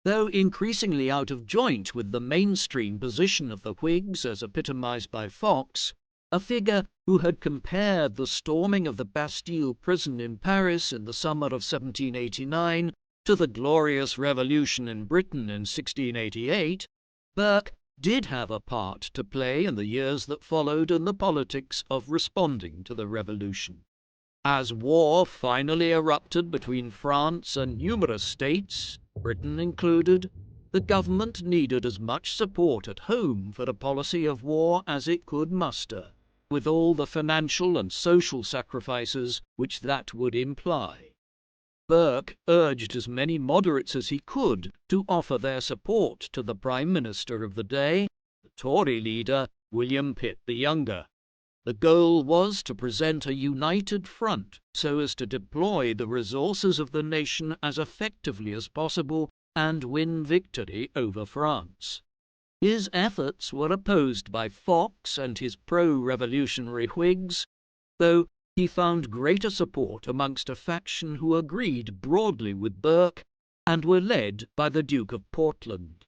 Though increasingly out of joint with the mainstream position of the Whigs as epitomised by Fox, a figure who had compared the storming of the Bastille prison in Paris in the summer of 1789 to the glorious revolution in Britain in 1688, Burke did have a part to play in the years that followed in the politics of responding to the revolution. As war finally erupted between France and numerous states, Britain included, the government needed as much support at home for a policy of war as it could muster, with all the financial and social sacrifices which that would imply. Burke urged as many moderates as he could to offer their support to the Prime Minister of the day, the Tory leader William Pitt the Younger. The goal was to present a united front so as to deploy the resources of the nation as effectively as possible and win victory over France. His efforts were opposed by Fox and his pro-revolutionary Whigs, though he found greater support amongst a faction who agreed broadly with Burke and were led by the Duke of Portland.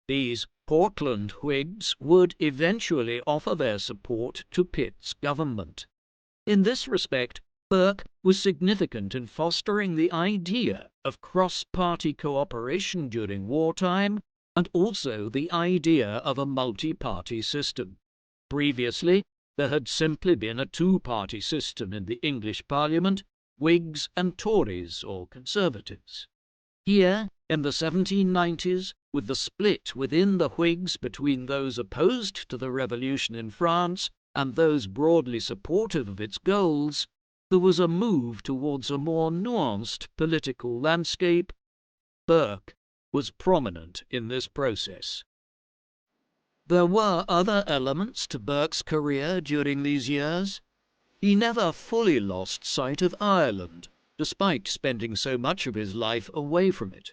These Portland Whigs would eventually offer their support to Pitt's government. In this respect, Burke was significant in fostering the idea of cross-party cooperation during wartime and also the idea of a multi-party system. Previously, there had simply been a two-party system in the English Parliament, Whigs and Tories or Conservatives. Here, in the 1790s, with the split within the Whigs between those opposed to the revolution in France and those broadly supportive of its goals, there was a move towards a more nuanced political landscape. Burke was prominent in this process. There were other elements to Burke's career during these years. He never fully lost sight of Ireland, despite spending so much of his life away from it.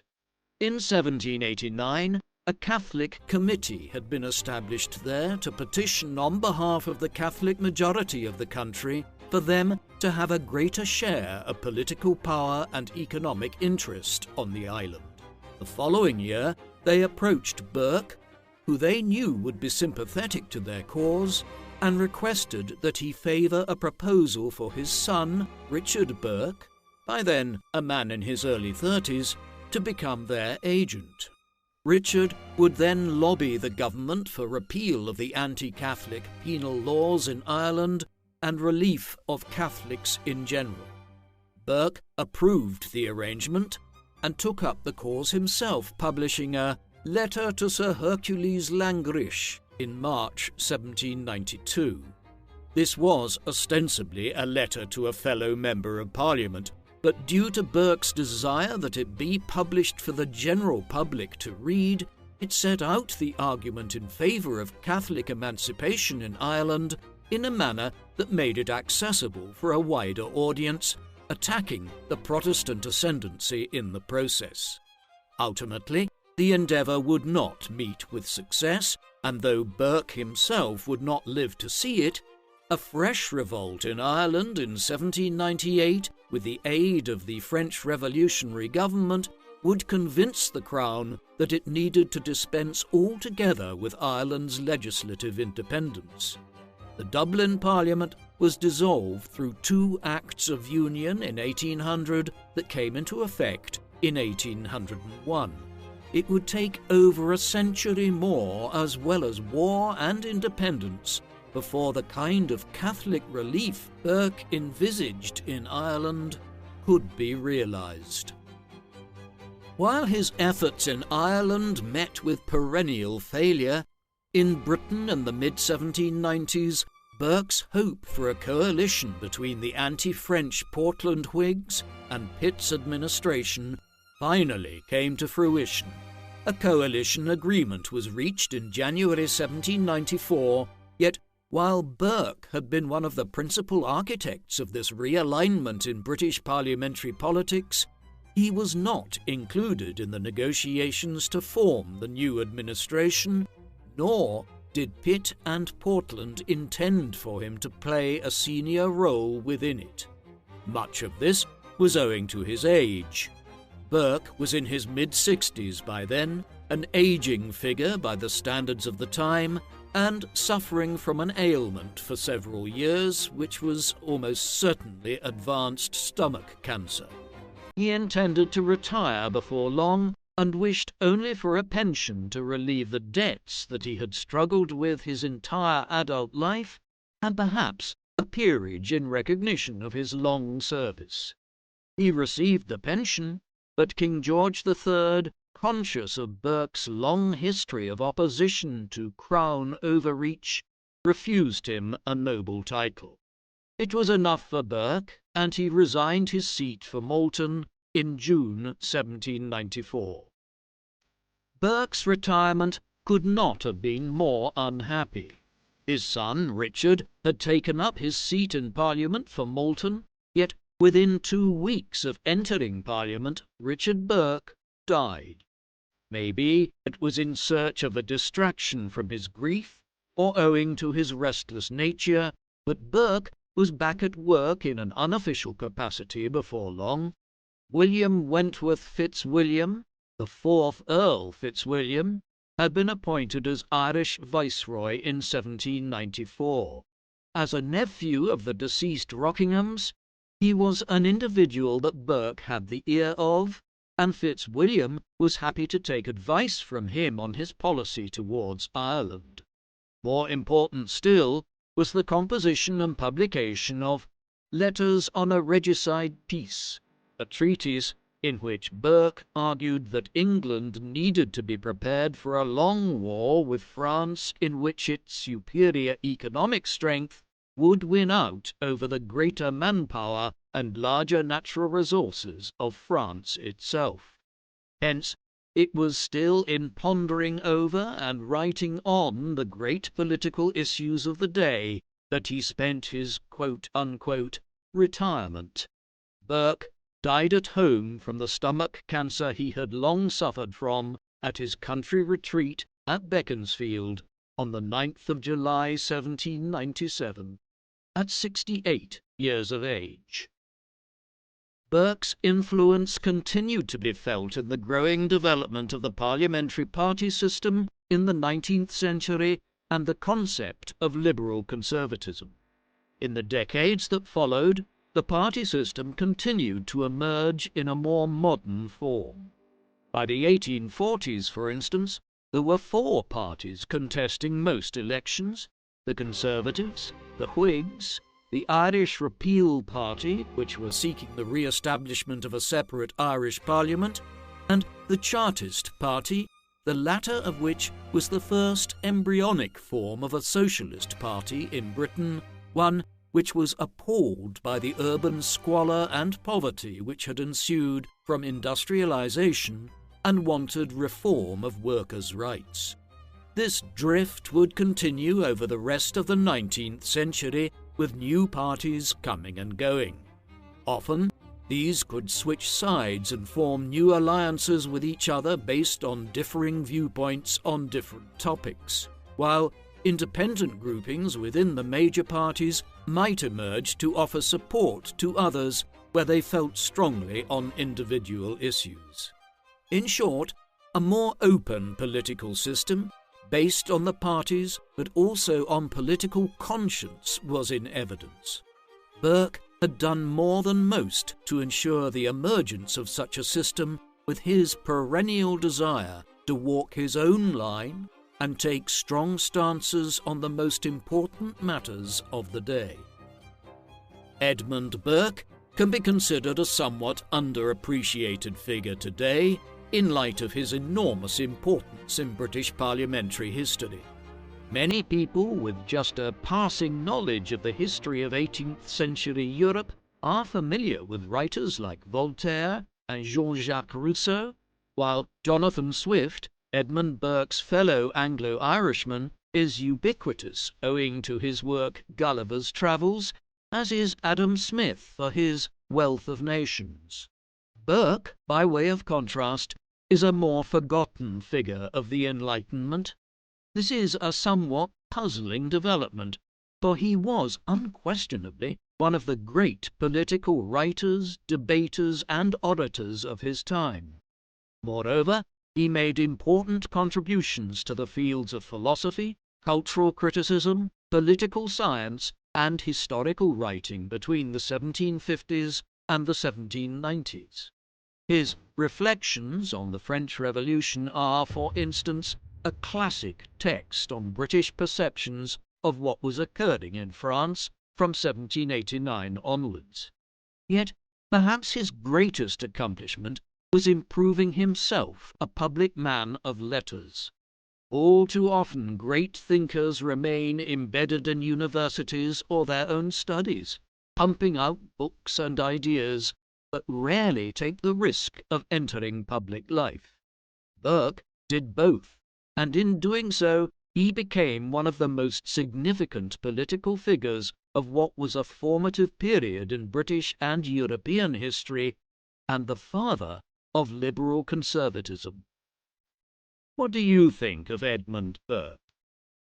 In 1789, a Catholic committee had been established there to petition on behalf of the Catholic majority of the country for them to have a greater share of political power and economic interest on the island. The following year, they approached Burke, who they knew would be sympathetic to their cause, and requested that he favour a proposal for his son, Richard Burke, by then a man in his early 30s, to become their agent. Richard would then lobby the government for repeal of the anti-Catholic penal laws in Ireland and relief of Catholics in general. Burke approved the arrangement and took up the cause himself, publishing a Letter to Sir Hercules Langrish in March 1792. This was ostensibly a letter to a fellow member of Parliament, but due to Burke's desire that it be published for the general public to read, it set out the argument in favour of Catholic emancipation in Ireland in a manner that made it accessible for a wider audience, attacking the Protestant ascendancy in the process. Ultimately, the endeavour would not meet with success, and though Burke himself would not live to see it, a fresh revolt in Ireland in 1798, with the aid of the French revolutionary government, would convince the Crown that it needed to dispense altogether with Ireland's legislative independence. The Dublin Parliament was dissolved through 2 Acts of Union in 1800 that came into effect in 1801. It would take over a century more, as well as war and independence, before the kind of Catholic relief Burke envisaged in Ireland could be realised. While his efforts in Ireland met with perennial failure, in Britain in the mid-1790s, Burke's hope for a coalition between the anti-French Portland Whigs and Pitt's administration finally came to fruition. A coalition agreement was reached in January 1794, yet while Burke had been one of the principal architects of this realignment in British parliamentary politics, he was not included in the negotiations to form the new administration, nor did Pitt and Portland intend for him to play a senior role within it. Much of this was owing to his age. Burke was in his mid-60s by then, an aging figure by the standards of the time, and suffering from an ailment for several years, which was almost certainly advanced stomach cancer. He intended to retire before long, and wished only for a pension to relieve the debts that he had struggled with his entire adult life, and perhaps a peerage in recognition of his long service. He received the pension, but King George III, conscious of Burke's long history of opposition to crown overreach, refused him a noble title. It was enough for Burke, and he resigned his seat for Malton in June 1794. Burke's retirement could not have been more unhappy. His son, Richard, had taken up his seat in Parliament for Malton, yet within 2 weeks of entering Parliament, Richard Burke died. Maybe it was in search of a distraction from his grief, or owing to his restless nature, but Burke was back at work in an unofficial capacity before long. William Wentworth Fitzwilliam, the 4th Earl Fitzwilliam, had been appointed as Irish Viceroy in 1794. As a nephew of the deceased Rockinghams, he was an individual that Burke had the ear of, and Fitzwilliam was happy to take advice from him on his policy towards Ireland. More important still was the composition and publication of Letters on a Regicide Peace, a treatise in which Burke argued that England needed to be prepared for a long war with France in which its superior economic strength would win out over the greater manpower and larger natural resources of France itself. Hence, it was still in pondering over and writing on the great political issues of the day that he spent his quote-unquote retirement. Burke died at home from the stomach cancer he had long suffered from at his country retreat at Beaconsfield on the 9th of July 1797, at 68 years of age. Burke's influence continued to be felt in the growing development of the parliamentary party system in the 19th century and the concept of liberal conservatism. In the decades that followed, the party system continued to emerge in a more modern form. By the 1840s, for instance, there were 4 parties contesting most elections: the Conservatives, the Whigs, the Irish Repeal Party, which were seeking the re-establishment of a separate Irish Parliament, and the Chartist Party, the latter of which was the first embryonic form of a socialist party in Britain, one which was appalled by the urban squalor and poverty which had ensued from industrialization and wanted reform of workers' rights. This drift would continue over the rest of the 19th century, with new parties coming and going. Often, these could switch sides and form new alliances with each other based on differing viewpoints on different topics, while independent groupings within the major parties might emerge to offer support to others where they felt strongly on individual issues. In short, a more open political system, based on the parties but also on political conscience, was in evidence. Burke had done more than most to ensure the emergence of such a system, with his perennial desire to walk his own line and take strong stances on the most important matters of the day. Edmund Burke can be considered a somewhat underappreciated figure today, in light of his enormous importance in British parliamentary history. Many people with just a passing knowledge of the history of 18th century Europe are familiar with writers like Voltaire and Jean-Jacques Rousseau, while Jonathan Swift, Edmund Burke's fellow Anglo-Irishman, is ubiquitous owing to his work Gulliver's Travels, as is Adam Smith for his Wealth of Nations. Burke, by way of contrast, is a more forgotten figure of the Enlightenment. This is a somewhat puzzling development, for he was unquestionably one of the great political writers, debaters, and orators of his time. Moreover, he made important contributions to the fields of philosophy, cultural criticism, political science, and historical writing between the 1750s and the 1790s. His reflections on the French Revolution are, for instance, a classic text on British perceptions of what was occurring in France from 1789 onwards. Yet, perhaps his greatest accomplishment was in proving himself a public man of letters. All too often great thinkers remain embedded in universities or their own studies, pumping out books and ideas, but rarely take the risk of entering public life. Burke did both, and in doing so he became one of the most significant political figures of what was a formative period in British and European history, and the father of liberal conservatism. What do you think of Edmund Burke?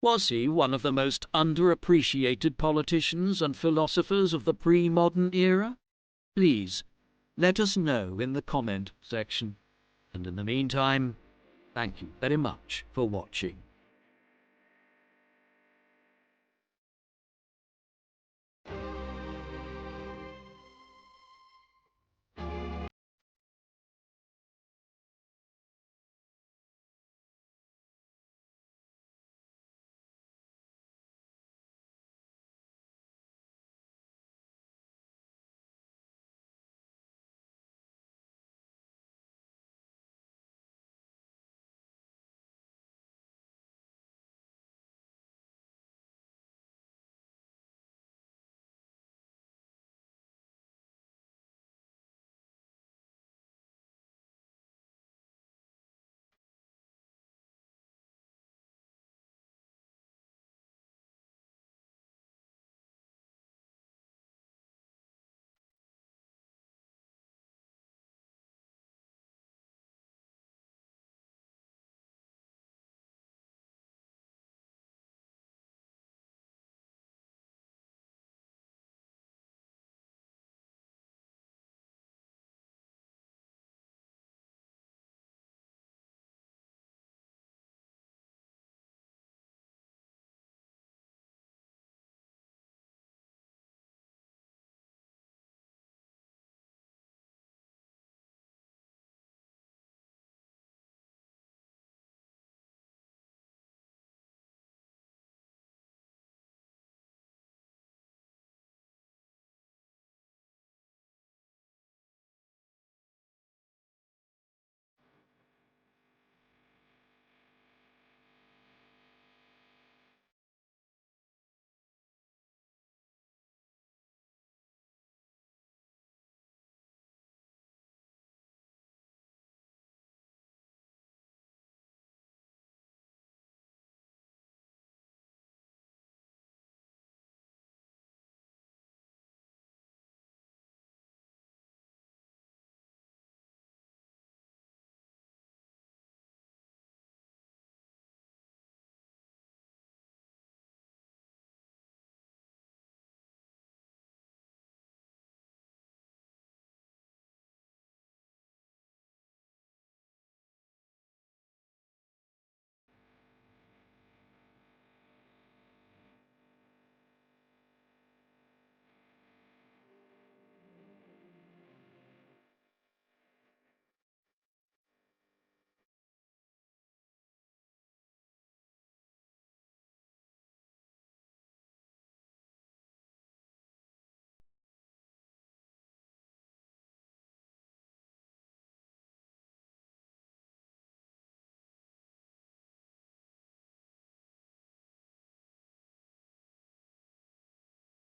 Was he one of the most underappreciated politicians and philosophers of the pre-modern era? Please, let us know in the comment section. And in the meantime, thank you very much for watching.